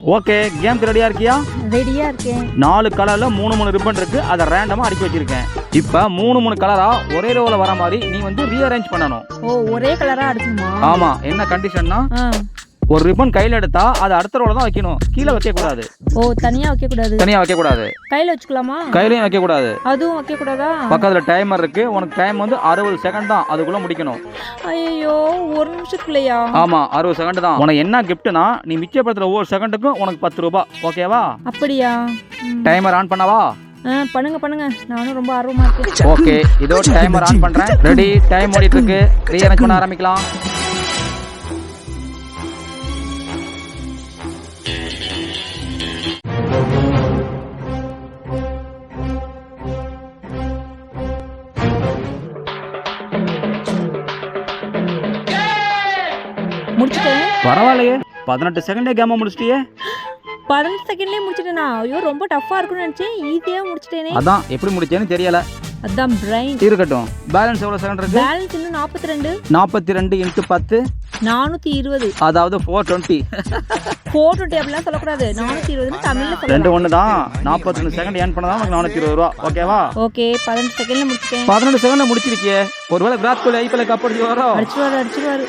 Okay, கேம்க்கு ரெடியா இருக்கியா? ரெடியா இருக்கேன். 4 கலர்ல 3 ரிப்பன் இருக்கு. அதை ரேண்டமா அடுக்கி வச்சிருக்கேன். இப்ப 3 கலரா ஒரே ரோல வர மாதிரி நீ வந்து ரீஅரேஞ்ச் பண்ணணும். ஓ, ஒரே கலரா அடுக்குமா? ஆமா. என்ன கண்டிஷன்னா, ஒரு ரிப்பன் கையில எடுத்தா அதை அடுத்த ரோல தான் வைக்கணும். கீழே வைக்க கூடாது. ஓ, தனியா வைக்க கூடாது. தனியா வைக்க கூடாது. கையில வச்சுக்கலாமா? கையிலயும் வைக்க கூடாது. அதுவும் வைக்க கூடாதா? பக்கத்துல டைமர் இருக்கு. உனக்கு டைம் வந்து 60 செகண்ட் தான். அதுக்குள்ள முடிக்கணும். ஐயோ, ஒரு நிமிஷத்துக்குள்ளயா? ஆமா, 60 செகண்ட் தான். உனக்கு என்ன கிஃப்ட்னா, நீ மிச்சப்படுத்துற ஒவ்வொரு செகண்டுக்கும் உனக்கு 10 ரூபாய். ஓகேவா? அப்படியா? டைமர் ஆன் பண்ணவா? பண்ணுங்க. நானும் ரொம்ப ஆர்வமா இருக்கேன். ஓகே, இதோ டைமர் ஆன் பண்றேன். ரெடி, டைம் ஓடிட்டு இருக்கு. ரீஅரேஞ்ச் பண்ண ஆரம்பிக்கலாம். முடிச்சிட்டேன். பரவாயில்லையே, 18 செகண்டே கேம முடிச்சிட்டியே. 18 செகண்ட்லயே முடிச்சிட்டேனா? ஐயோ, ரொம்ப டஃப்பா இருக்கும்னு நினைச்சேன். ஈஸியா முடிச்சிட்டேனே. அதான் எப்படி முடிச்சேன்னு தெரியல. அதான் பிரைன். இருக்கட்டும். பேலன்ஸ் எவ்வளவு செகண்ட் இருக்கு? பேலன்ஸ் இன்னும் 42. 42 × 10 420. அதாவது 420. 420 அப்படிலாம் சொல்லக்கூடாது. 420 தமிழ்ல சொல்லலாம். ரெண்டு ஒன்று தான். 42 செகண்ட் ஏர்ன் பண்ணதான் உனக்கு 420 ரூபா. ஓகேவா? ஓகே, 18 செகண்ட்ல முடிச்சிட்டேன். 18 செகண்ட்ல முடிச்சிருக்கியே. ஒருவேளை விராட் கோலி ஐபிஎல் கப் அடிச்சு வரோம். அடிச்சுவாரு.